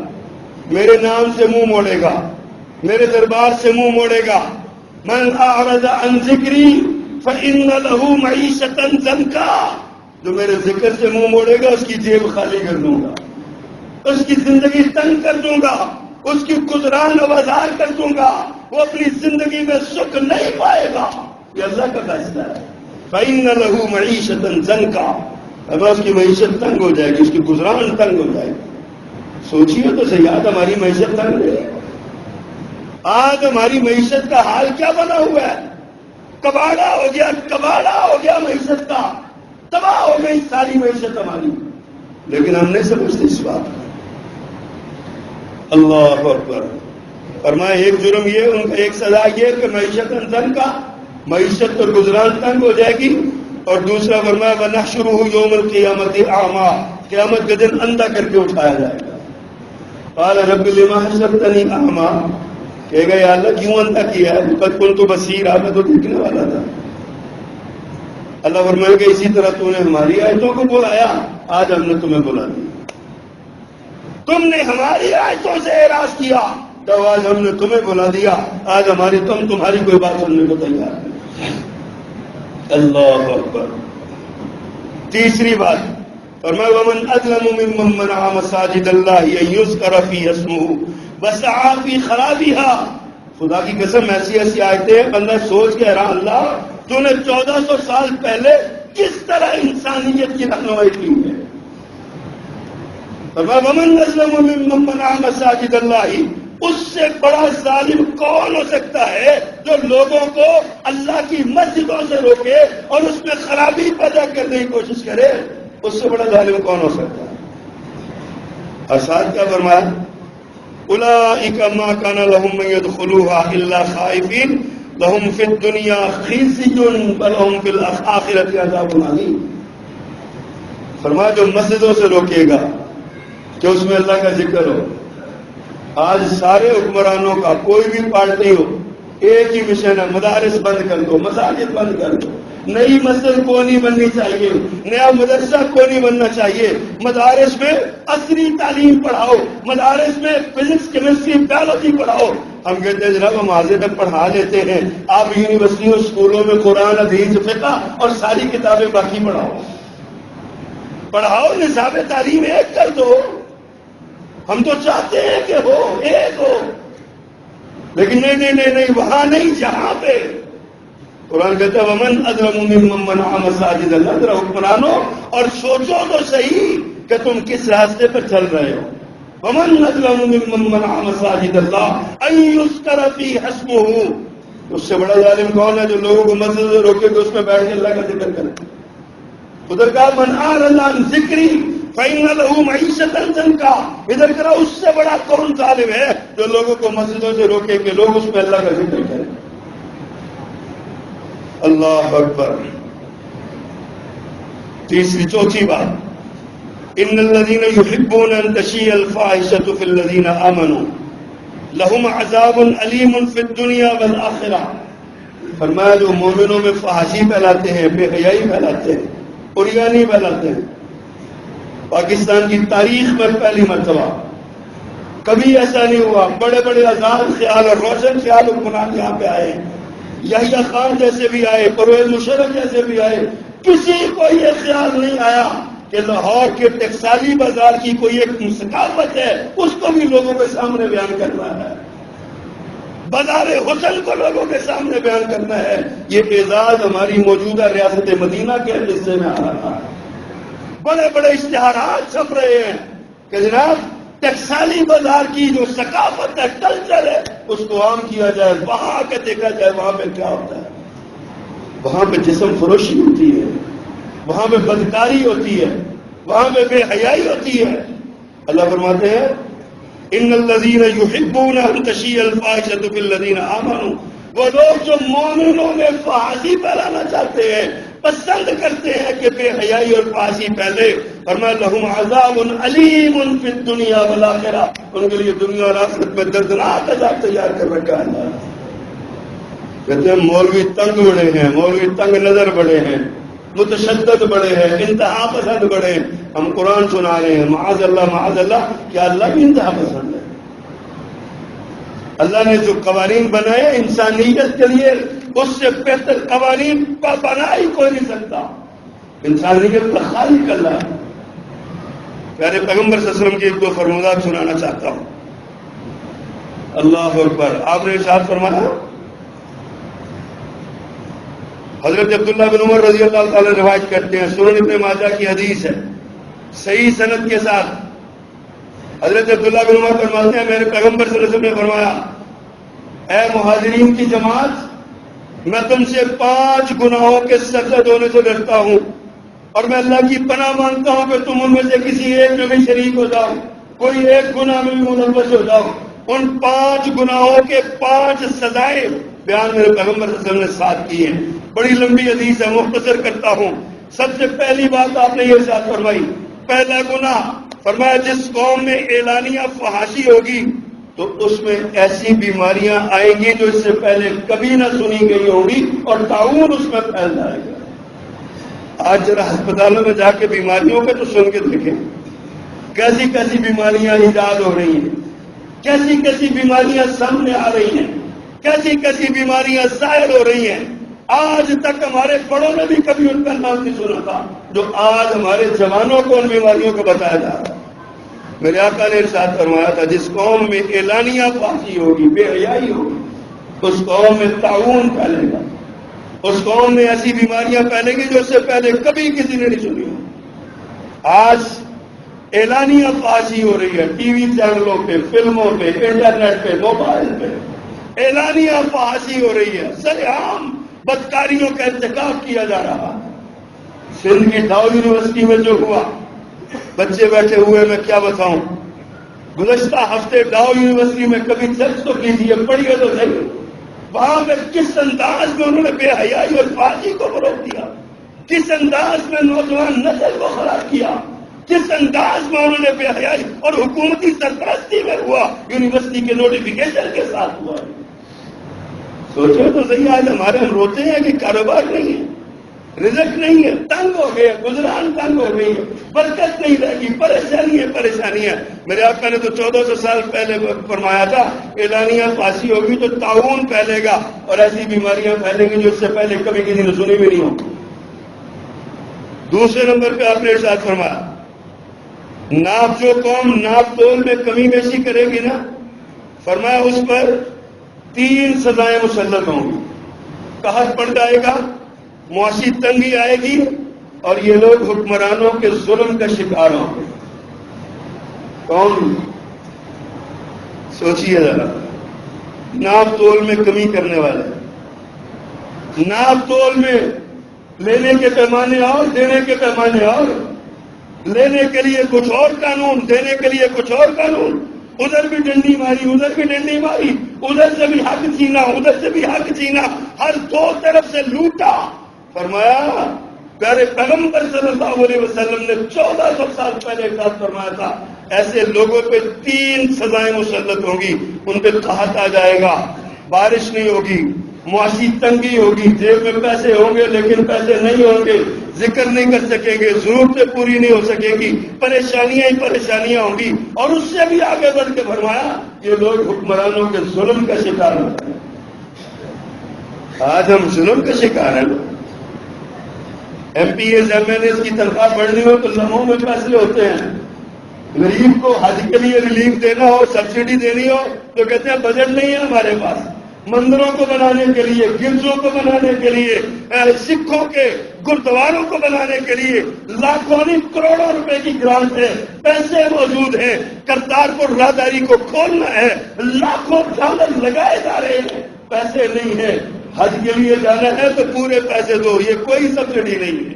میرے نام سے منہ موڑے گا، میرے دربار سے منہ موڑے گا، من اعرض عن ذکری فإن له معیشۃ ضنکا، جو میرے ذکر سے منہ موڑے گا اس کی جیب خالی کر دوں گا، اس کی زندگی تنگ کر دوں گا، اس کی گزران آوازار کر دوں گا، وہ اپنی زندگی میں سکھ نہیں پائے گا۔ یہ اللہ کا فیصلہ ہے۔ فإن له معیشۃ ضنکا، اب اس کی معیشت تنگ ہو جائے گی، اس کی گزران تنگ ہو جائے گی۔ سوچیے تو صحیح، آج ہماری معیشت تنگ ہے، آج ہماری معیشت کا حال کیا بنا ہوا ہے، کباڑا ہو گیا، کباڑا ہو گیا معیشت کا، تباہ ہو گئی ساری معیشت ہماری، لیکن ہم نہیں سمجھتے اس بات کو۔ اللہ اکبر، فرمایا ایک جرم یہ، ان کا ایک سزا یہ کہ معیشت انسان کا معیشت اور گزران تنگ ہو جائے گی، اور دوسرا فرمایا وَنَحْشُرُهُ يَوْمَ الْقِيَامَةِ أَعْمَىٰ، قیامت کے دن اندھا کر کے اٹھایا جائے گا۔ قال رب لما حشرتنی اعمى، کہے گا یا اللہ کیوں اندھا کیا ہے، قد كنت بصیرا، میں تو دیکھنے والا تھا۔ اللہ فرمائے گا اسی طرح تو نے ہماری آیتوں کو بلایا، آج ہم نے تمہیں بلا دیا، تم نے ہماری آیتوں سے اعراض کیا تو آج ہم نے تمہیں بلا دیا، آج تمہاری کوئی بات سننے کو تیار نہیں۔ اللہ اکبر۔ تیسری بات فرمایا ومن اظلم ممن منع مساجد اللہ ان یذکر فیہ اسمہ وسعی فی خرابها، خدا کی قسم ایسی ایسی آیتیں ہیں بندہ سوچ کے حیران، اللہ تو نے 1400 سال پہلے کس طرح انسانیت کی رہنمائی کی ہے۔ فرمایا ومن اظلم ممن منع مساجد اللہ، اس سے بڑا ظالم کون ہو سکتا ہے جو لوگوں کو اللہ کی مسجدوں سے روکے اور اس میں خرابی پیدا کرنے کی کوشش کرے، اس سے بڑا ظالم کون ہو سکتا ہے۔ اور ساتھ کیا فرمایا اولئک ما کان لهم ان يدخلوها الا خائفین لهم فی الدنیا خزی ولهم فی الاخرۃ عذاب عظیم، فرمایا جو مسجدوں سے روکے گا کہ اس میں اللہ کا ذکر ہو۔ آج سارے حکمرانوں کا کوئی بھی پارٹی ہو ایک ہی مشن ہے، مدارس بند کر دو، مساجد بند کر دو، نئی مسجد کو نہیں بننی چاہیے، نیا مدرسہ کو نہیں بننا چاہیے، مدارس میں عصری تعلیم پڑھاؤ، مدارس میں فزکس کیمسٹری بایولوجی پڑھاؤ۔ ہم کہتے ہیں جناب ہم حاضر تک پڑھا لیتے ہیں، آپ یونیورسٹیوں اسکولوں میں قرآن حدیث فقہ اور ساری کتابیں باقی پڑھاؤ، نصاب تعلیم ایک کر دو، ہم تو چاہتے ہیں کہ ہو ایک ہو، لیکن نہیں، وہاں نہیں جہاں پہ قرآن کہتا ہے ومن اظلم ممن منع مساجد اللہ، ذرا حکمرانو اور سوچو تو صحیح کہ تم کس راستے پر چل رہے ہو۔ ومن اظلم ممن منع مساجد اللہ ان یذکر فیہ اسمہ، اس سے بڑا ظالم کون ہے جو لوگوں کو مسجد سے روکے کہ اس میں بیٹھ کے اللہ کا ذکر کرے۔ ادھر کہا من اعرض عن ذکری فإن له معیشۃ ضنکا، ادھر کرا اس سے بڑا کون ظالم ہے جو لوگوں کو مسجدوں سے روکے کہ لوگ اس میں اللہ کا ذکر کریں۔ اللہ اکبر۔ چوتھی بات ان الذين يحبون ان تشيع الفاحشة في الذين آمنوا لهم عذاب أليم في الدنيا والآخرة، فرمایا جو مومنوں میں فحاشی پھیلاتے ہیں، بے حیائی پھیلاتے ہیں، عریانی پھیلاتے ہیں، پاکستان کی تاریخ میں پہلی مرتبہ کبھی ایسا نہیں ہوا. بڑے بڑے آزاد خیال اور روشن خیال حکمران یہاں پہ آئے, یحییٰ خان جیسے بھی آئے, پرویز مشرف جیسے بھی آئے. کسی کو یہ خیال نہیں آیا کہ لاہور کے ٹیکسالی بازار کی کوئی ایک ثقافت ہے, اس کو بھی لوگوں کے سامنے بیان کرنا ہے, بازار حسن کو لوگوں کے سامنے بیان کرنا ہے. یہ اعزاز ہماری موجودہ ریاست مدینہ کے حصے میں آ رہا ہے. بڑے بڑے اشتہارات چھپ رہے ہیں کہ جناب ٹیکسالی بازار کی جو ثقافت ہے, کلچر ہے, اس کو عام کیا جائے, وہاں آ کے دیکھا جائے وہاں پہ کیا ہوتا ہے. وہاں پہ جسم فروشی ہوتی ہے, وہاں پہ بدکاری ہوتی ہے, وہاں پہ بے حیائی ہوتی ہے. اللہ فرماتے ہیں ان الذین یحبون ان تشیع الفاحشۃ فی الذین آمنوا, وہ لوگ جو مومنوں میں فحاشی پھیلانا چاہتے ہیں, پسند کرتے ہیں کہ بے حیائی اور فحاشی پھیلے. فرمایا لہم عذاب علیم فی الدنیا والآخرہ, ان کے لیے دنیا اور آخرت میں دردناک عذاب تیار کر رکھا ہے. اللہ کہتے ہیں مولوی تنگ بڑے ہیں, مولوی تنگ نظر بڑے ہیں, متشدد بڑے ہیں, انتہا پسند بڑے ہیں. ہم قرآن سنا رہے ہیں معاذ اللہ, کیا اللہ بھی انتہا پسند ہے؟ اللہ نے جو قوانین بنائے انسانیت کے لیے, اس سے بہتر قوانین بنا ہی کوئی نہیں سکتا. انسانیت کا خالق اللہ ہے. پیارے پیغمبر صلی اللہ علیہ وسلم کی ایک دو فرمودات سنانا چاہتا ہوں. اللہ اکبر. آپ نے ارشاد فرمایا, حضرت عبداللہ بن عمر رضی اللہ تعالی روایت کرتے ہیں, سنن ابن ماجہ کی حدیث ہے صحیح سند کے ساتھ. حضرت عبداللہ بن عمر فرماتے ہیں میرے پیغمبر صلی اللہ علیہ وسلم نے فرمایا, اے مہاجرین کی جماعت, میں تم سے 5 گناہوں کے سرزد ہونے سے ڈرتا ہوں, اور میں اللہ کی پناہ مانگتا ہوں کہ تم ان میں سے کسی ایک میں بھی شریک ہو جاؤ, کوئی ایک گناہ میں بھی ملوث ہو جاؤ. ان 5 گناہوں کے 5 سزائیں بیان میرے پیغمبر صلی اللہ علیہ وسلم نے ساتھ کی ہیں. بڑی لمبی حدیث ہے, مختصر کرتا ہوں. سب سے پہلی بات آپ نے یہ ارشاد فرمائی, پہلا گناہ فرمایا جس قوم میں اعلانیہ فحاشی ہوگی تو اس میں ایسی بیماریاں آئیں گی جو اس سے پہلے کبھی نہ سنی گئی ہوں گی, اور طاعون اس میں پھیل جائے گا. آج ذرا ہسپتالوں میں جا کے بیماریوں کے تو سن کے دیکھیں, کیسی کیسی بیماریاں ایجاد ہو رہی ہیں, کیسی کیسی بیماریاں سامنے آ رہی ہیں, کیسی کیسی بیماریاں ظاہر ہو رہی ہیں. آج تک ہمارے بڑوں نے بھی کبھی ان کا نام نہیں سنا تھا, جو آج ہمارے جوانوں کو ان بیماریوں کو بتایا جا رہا ہے. میرے آقا نے ارشاد فرمایا تھا جس قوم میں اعلانیہ فحاشی ہوگی, بے حیائی ہوگی, اس قوم میں طاعون پھیلے گا, اس قوم میں ایسی بیماریاں پھیلیں گی جو اس سے پہلے کبھی کسی نے نہیں سنی. آج اعلانیہ فحاشی ہو رہی ہے, ٹی وی چینلوں پہ, فلموں پہ, انٹرنیٹ پہ, موبائل پہ اعلانیہ فحاشی ہو رہی ہے. سر عام بدکاریوں کا ارتکاب کیا جا رہا ہے. سندھ کی ڈاؤ یونیورسٹی میں جو ہوا, بچے بیٹھے ہوئے, میں کیا بتاؤں. گزشتہ ہفتے ڈاؤ یونیورسٹی میں کبھی سرچ تو کیجیے, پڑھیے تو صحیح, وہاں پہ کس انداز میں انہوں نے بے حیائی اور فحاشی کو فروغ دیا, کس انداز میں نوجوان نسل کو خراب کیا, کس انداز میں انہوں نے بے حیائی اور حکومتی سرپرستی میں ہوا, یونیورسٹی کے نوٹیفیکیشن کے ساتھ ہوا. سوچو تو صحیح, آج ہمارے ہم روتے ہیں کہ کاروبار نہیں ہے, رزق نہیں ہے, تنگ ہو گئے, گزران تنگ ہو گئی ہے, برکت نہیں رہے گی, پریشانی ہے. میرے آقا نے تو 1400 سال پہلے فرمایا تھا اعلانیہ فحاشی ہوگی تو طاعون پھیلے گا, اور ایسی بیماریاں پھیلیں گی جو اس سے پہلے کبھی کسی نے سنی بھی نہیں ہو. دوسرے نمبر پہ آپ نے ارشاد فرمایا, جو قوم ناپ تول میں کمی بیشی کرے گی نا, فرمایا اس پر 3 سزائیں مسلط ہوں گی. قحط پڑ جائے گا, معاشی تنگی آئے گی, اور یہ لوگ حکمرانوں کے ظلم کا شکار ہوں گے. کون؟ سوچیے ذرا. ناپ تول میں کمی کرنے والے, ناپ تول میں لینے کے پیمانے اور دینے کے پیمانے اور, لینے کے لیے کچھ اور قانون, دینے کے لیے کچھ اور قانون, ادھر بھی ڈنڈی ماری, ادھر بھی ڈنڈی ماری, ادھر سے بھی حق چھینا, ادھر سے بھی حق چھینا, ہر 2 طرف سے لوٹا. فرمایا پیارے پیغمبر صلی اللہ علیہ وسلم نے 1400 سال پہلے ارشاد فرمایا تھا ایسے لوگوں پہ 3 سزائیں مسلط ہوں گی. ان پہ قحط آ جائے گا, بارش نہیں ہوگی, معاشی تنگی ہوگی، جیب میں پیسے ہوں گے لیکن پیسے نہیں ہوں گے، ذکر نہیں کر سکیں گے، ضرورتیں پوری نہیں ہو سکیں گی، پریشانیاں ہی پریشانیاں ہوں گی۔ اور اس سے بھی آگے بڑھ کے فرمایا یہ لوگ حکمرانوں کے ظلم کا شکار ہوتے ہیں۔ آج ہم ظلم کا شکار ہیں۔ MPs MLAs کی تنخواہ بڑھنی ہو تو لمحوں میں فیصلے ہوتے ہیں، غریب کو حج کے لیے ریلیف دینا ہو، سبسڈی دینی ہو تو کہتے ہیں بجٹ نہیں ہے ہمارے پاس۔ مندروں کو بنانے کے لیے، گرجوں کو بنانے کے لیے، سکھوں کے گردواروں کو بنانے کے لیے لاکھوں نہیں کروڑوں روپے کی گرانٹ ہے، پیسے موجود ہیں، کرتارپور راہداری کو کھولنا ہے، لاکھوں ڈالر لگائے جا رہے ہیں، پیسے نہیں ہیں، حج کے لیے جانا ہے تو پورے پیسے دو، یہ کوئی سبسڈی نہیں ہے۔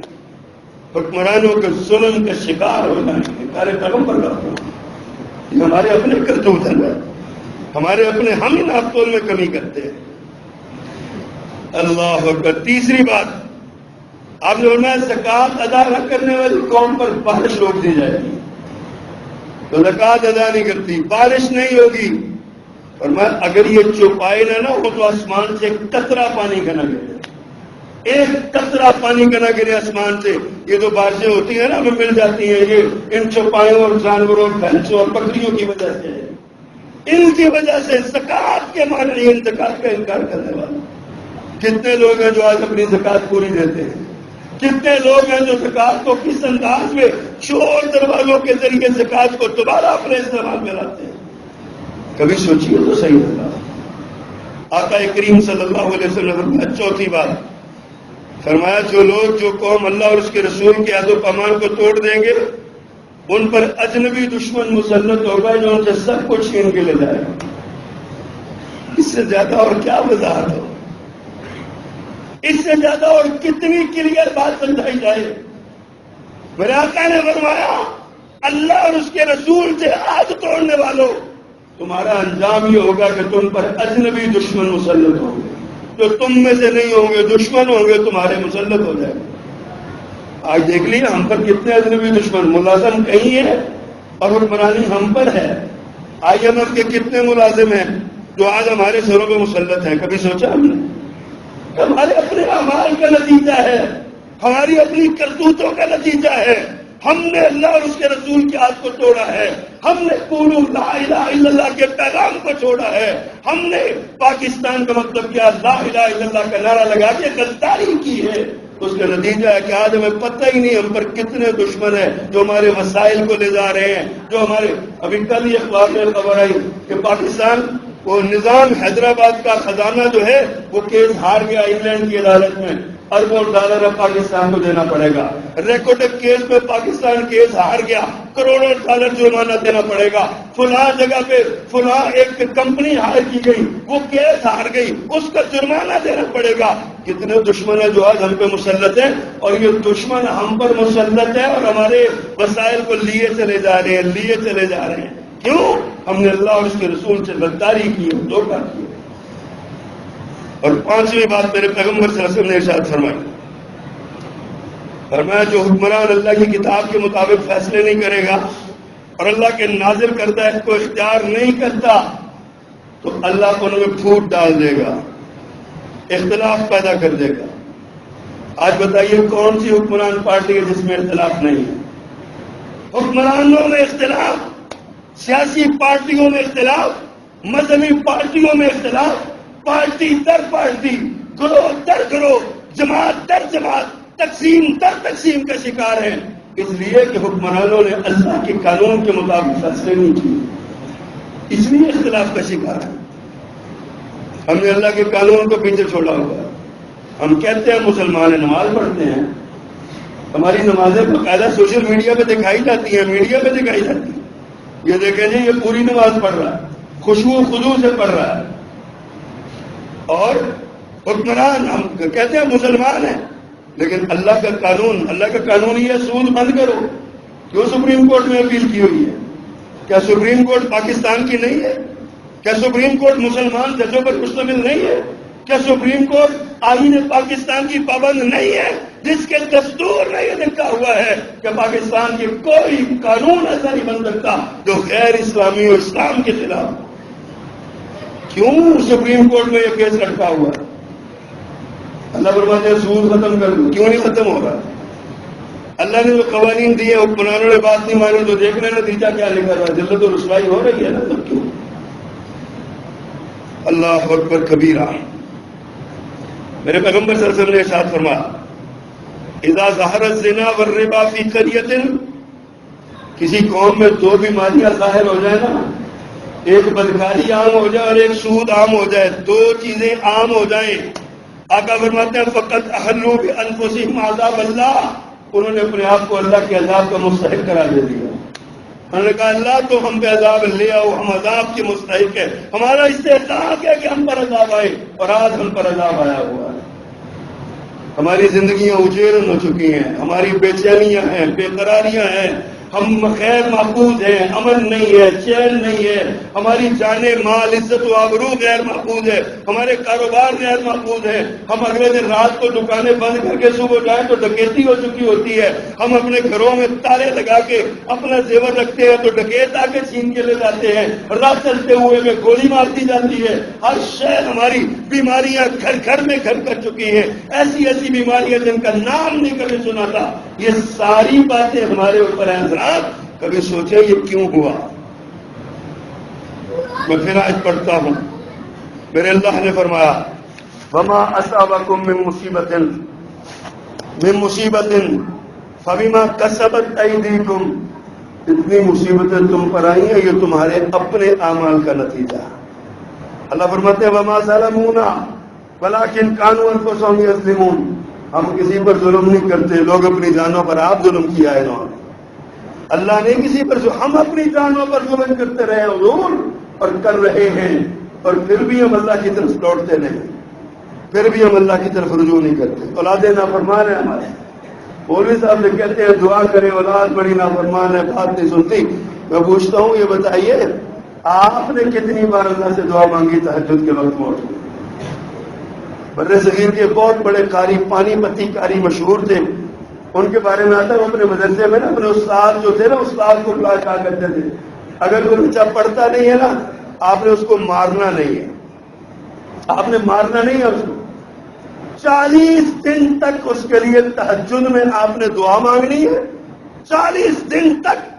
حکمرانوں کے ظلم کا شکار ہونا ہے، سارے پیغمبر کا یہ ہمارے اپنے کرتوت ہیں، ہمارے اپنے ہم ہی ناپتول میں کمی کرتے ہیں۔ اللہ اکبر۔ تیسری بات آپ نے فرمایا زکوٰۃ ادا نہ کرنے والی قوم پر بارش روک دی جائے گی، تو زکوٰۃ ادا نہیں کرتی بارش نہیں ہوگی۔ فرمایا اگر یہ چوپائے نہ ہو تو آسمان سے قطرہ پانی کا نہ گرے، ایک قطرہ پانی کا نہ گرے آسمان سے۔ یہ جو بارشیں ہوتی ہیں نا ہمیں مل جاتی ہیں، یہ ان چوپایوں اور جانوروں، بھینسوں اور بکریوں کی وجہ سے، ان کی وجہ سے زکوٰۃ کے معنی زکوٰۃ کا انکار کرنے والا۔ کتنے لوگ ہیں جو آج اپنی زکوٰۃ پوری دیتے ہیں، کتنے لوگ ہیں جو زکوٰۃ کو کس انداز میں چور دروازوں کے ذریعے زکوٰۃ کو دوبارہ اپنے استعمال میں لاتے ہیں۔ کبھی سوچیے تو صحیح ہوگا۔ آقا کریم صلی اللہ علیہ وسلم نے چوتھی بات فرمایا جو لوگ، جو قوم اللہ اور اس کے رسول کے عہد و پیمان کو توڑ دیں گے ان پر اجنبی دشمن مسلط ہوگا جو ان سے سب کچھ چھین کے لے جائے گا۔ اس سے زیادہ اور کیا وضاحت ہو، اس سے زیادہ اور کتنی کلیئر بات سمجھائی جائے۔ میرے آقا نے فرمایا اللہ اور اس کے رسول سے عہد توڑنے والوں تمہارا انجام یہ ہوگا کہ تم پر اجنبی دشمن مسلط ہوں گے، جو تم میں سے نہیں ہوں گے، دشمن ہوں گے تمہارے، مسلط ہو جائیں گے۔ آج دیکھ لیے ہم پر کتنے اجنبی دشمن، ملازم کہیں ہے اور حکمرانی ہم پر ہے۔ آئی ایم ایف کے کتنے ملازم ہیں جو آج ہمارے سروں پہ مسلط ہیں، کبھی سوچا ہم نے؟ ہمارے اپنے اعمال کا نتیجہ ہے، ہماری اپنی کرتوتوں کا نتیجہ ہے۔ ہم نے اللہ اور اس کے رسول کی عہد کو توڑا ہے، ہم نے قولوا لا الہ الا اللہ کے پیغام کو چھوڑا ہے، ہم نے پاکستان کا مطلب کیا لا الہ الا اللہ کا نعرہ لگا کے غداری کی ہے۔ اس کا نتیجہ ہے کہ آج ہمیں پتہ ہی نہیں ہم پر کتنے دشمن ہیں جو ہمارے وسائل کو لے جا رہے ہیں، جو ہمارے ابھی کل ہی اخبار میں خبر آئی کہ پاکستان وہ نظام حیدرآباد کا خزانہ جو ہے وہ کیس ہار گیا انگلینڈ کی عدالت میں، اربوں ڈالر اب پاکستان کو دینا پڑے گا۔ ریکارڈ کیس میں پاکستان کیس ہار گیا، کروڑوں ڈالر جرمانہ دینا پڑے گا۔ فلاں جگہ پہ فلاں ایک کمپنی ہائر کی گئی، وہ کیس ہار گئی، اس کا جرمانہ دینا پڑے گا۔ کتنے دشمن ہیں جو آج ہم پہ مسلط ہیں، اور یہ دشمن ہم پر مسلط ہے اور ہمارے وسائل کو لیے چلے جا رہے ہیں، لیے چلے جا رہے ہیں۔ کیوں؟ ہم نے اللہ اور اس کے رسول سے غداری کی، دھوکہ کیا۔ اور پانچویں بات میرے پیغمبر صلی اللہ علیہ وسلم نے ارشاد فرمایا جو حکمران اللہ کی کتاب کے مطابق فیصلے نہیں کرے گا اور اللہ کے نازل کردہ اس کو اختیار نہیں کرتا تو اللہ کو ان میں پھوٹ ڈال دے گا، اختلاف پیدا کر دے گا۔ آج بتائیے کون سی حکمران پارٹی ہے جس میں اختلاف نہیں ہے؟ حکمرانوں میں اختلاف، سیاسی پارٹیوں میں اختلاف، مذہبی پارٹیوں میں اختلاف، پارٹی در پارٹی، گروہ در گروہ، جماعت در جماعت، تقسیم در تقسیم کا شکار ہیں، اس لیے کہ حکمرانوں نے اللہ کے قانون کے مطابق فیصلے نہیں کیے، اس لیے اختلاف کا شکار ہے۔ ہم نے اللہ کے قانون کو پیچھے چھوڑا ہوا ہے۔ ہم کہتے ہیں مسلمان ہیں، نماز پڑھتے ہیں، ہماری نمازیں باقاعدہ سوشل میڈیا پہ دکھائی جاتی ہیں، میڈیا پہ دکھائی جاتی ہیں، یہ دیکھیں جی یہ پوری نماز پڑھ رہا ہے، خشوع و خضوع سے پڑھ رہا ہے، اور حکمران ہم کہتے ہیں مسلمان ہیں، لیکن اللہ کا قانون یہ ہے سود بند کرو۔ کیوں سپریم کورٹ میں اپیل کی ہوئی ہے؟ کیا سپریم کورٹ پاکستان کی نہیں ہے؟ کیا سپریم کورٹ مسلمان ججوں پر مشتمل نہیں ہے؟ کیا سپریم کورٹ آئین پاکستان کی پابند نہیں ہے جس کے دستور میں یہ لکھا ہوا ہے کہ پاکستان کے کوئی قانون ایسا نہیں بن سکتا جو غیر اسلامی اور اسلام کے خلاف؟ کیوں سپریم کورٹ میں یہ کیس لٹکا ہوا ہے؟ اللہ فرماتے ہیں سود ختم کر دو، کیوں نہیں ختم ہو رہا؟ اللہ نے جو قوانین دیے حکمرانوں نے بات نہیں مانی، تو دیکھ لیں نتیجہ کیا نکل رہا ہے، ذلت و رسوائی ہو رہی ہے نا، تو کیوں؟ اللہ اکبر کبیرہ۔ میرے پیغمبر صلی اللہ علیہ وسلم نے ارشاد فرمایا اذا ظہر الزنا والربا فی قریۃ، کسی قوم میں دو بیماریاں ظاہر ہو جائیں نا، ایک بدکاری عام ہو جائے اور ایک سود عام ہو جائے، دو چیزیں عام ہو جائیں، آقا فرماتے ہیں فقط احلوا بانفسہم عذاب اللہ، انہوں نے اپنے آپ کو اللہ کے عذاب کا مستحق قرار دے دیا۔ انہوں نے کہا اللہ تو ہم پہ عذاب لے آؤ، ہم عذاب کے مستحق ہیں، ہمارا استحقاق ہے کہ ہم پر عذاب آئے، اور آج ہم پر عذاب آیا ہوا ہے۔ ہماری زندگیاں اجیرن ہو چکی ہیں، ہماری بے چینیاں ہیں، بے قراریاں ہیں، ہم غیر محفوظ ہیں، امن نہیں ہے، چین نہیں ہے، ہماری جانیں مال عزت و آبرو غیر محفوظ ہے، ہمارے کاروبار غیر محفوظ ہے، ہم اگلے دن رات کو دکانیں بند کر کے صبح جائیں تو ڈکیتی ہو چکی ہوتی ہے، ہم اپنے گھروں میں تالے لگا کے اپنا زیور رکھتے ہیں تو ڈکیت آ کے چھین کے لے جاتے ہیں، راہ چلتے ہوئے میں گولی مار دی جاتی ہے، ہر شے ہماری بیماریاں گھر گھر میں گھر کر چکی ہیں، ایسی ایسی بیماریاں جن کا نام نہیں کبھی سنا تھا، یہ ساری باتیں ہمارے اوپر ہیں حضرات۔ کبھی سوچے یہ کیوں ہوا؟ میں پھر آج پڑھتا ہوں، میرے اللہ نے فرمایا وما اصابکم من مصیبت فبما کسبت ایدیکم، اتنی مصیبتیں تم پر آئی ہیں یہ تمہارے اپنے اعمال کا نتیجہ۔ اللہ فرماتے ہیں وما ظلمونا ولکن كانوا انفسهم یظلمون، ہم کسی پر ظلم نہیں کرتے، لوگ اپنی جانوں پر آپ ظلم کیا ہے انہوں نے، اللہ نے کسی پر، ہم اپنی جانوں پر ظلم کرتے رہے حضور اور کر رہے ہیں، اور پھر بھی ہم اللہ کی طرف لوٹتے نہیں، پھر بھی ہم اللہ کی طرف رجوع نہیں کرتے۔ اولاد نافرمان ہے ہمارے، مولوی صاحب سے کہتے ہیں دعا کرے اولاد بڑی نافرمان ہے، بات نہیں سنتی۔ میں پوچھتا ہوں یہ بتائیے آپ نے کتنی بار اللہ سے دعا مانگی تہجد کے وقت میں اٹھ کے؟ بر صغیر کے بہت بڑے قاری، پانی پتی قاری مشہور تھے، ان کے بارے میں آتا ہے وہ اپنے مدرسے میں نا اپنے استاد جو تھے نا، استاد کو کہا کرتے تھے اگر کوئی بچہ پڑھتا نہیں ہے نا آپ نے اس کو مارنا نہیں ہے، آپ نے مارنا نہیں ہے اس کو، 40 دن تک اس کے لیے تہجد میں آپ نے دعا مانگنی ہے، 40 دن تک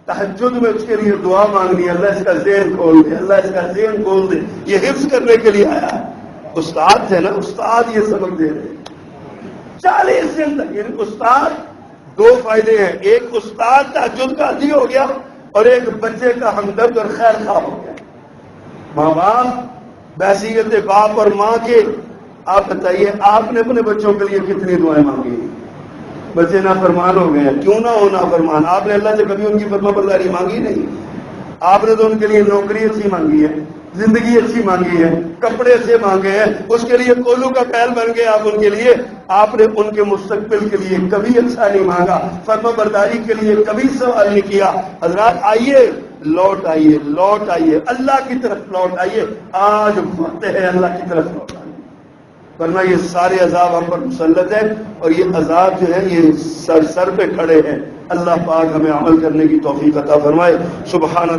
تہجد میں اس کے لیے دعا مانگنی ہے، اللہ اس کا ذہن کھول دے، اللہ اس کا ذہن کھول دے، یہ حفظ کرنے کے لیے آیا ہے۔ استاد تھے نا، استاد یہ سبق دے رہے 40 دن تک، یعنی استاد دو فائدے ہیں، ایک استاد تہجد کا عادی ہو گیا اور ایک بچے کا ہمدرد اور خیر خواہ ہو گیا۔ ماں باپ بحیثیت باپ اور ماں کے، آپ بتائیے آپ نے اپنے بچوں کے لیے کتنی دعائیں مانگی؟ بچے نافرمان ہو گئے ہیں، کیوں نہ ہو نافرمان؟ آپ نے اللہ سے کبھی ان کی فرما برداری مانگی نہیں، آپ نے تو ان کے لیے نوکری اچھی مانگی ہے، زندگی اچھی مانگی ہے، کپڑے اچھے مانگے ہیں، اس کے لیے کولو کا پہل بن گئے آپ ان کے لیے، آپ نے ان کے مستقبل کے لیے کبھی اچھا نہیں مانگا، فرما برداری کے لیے کبھی سوال نہیں کیا۔ حضرات آئیے، لوٹ آئیے، لوٹ آئیے، اللہ کی طرف لوٹ آئیے، آج وقت ہے اللہ کی طرف لوٹ آئیے، ورنہ یہ سارے عذاب ہم پر مسلط ہیں، اور یہ عذاب جو ہے یہ سر پہ کھڑے ہیں۔ اللہ پاک ہمیں عمل کرنے کی توفیق عطا فرمائے۔ سبحان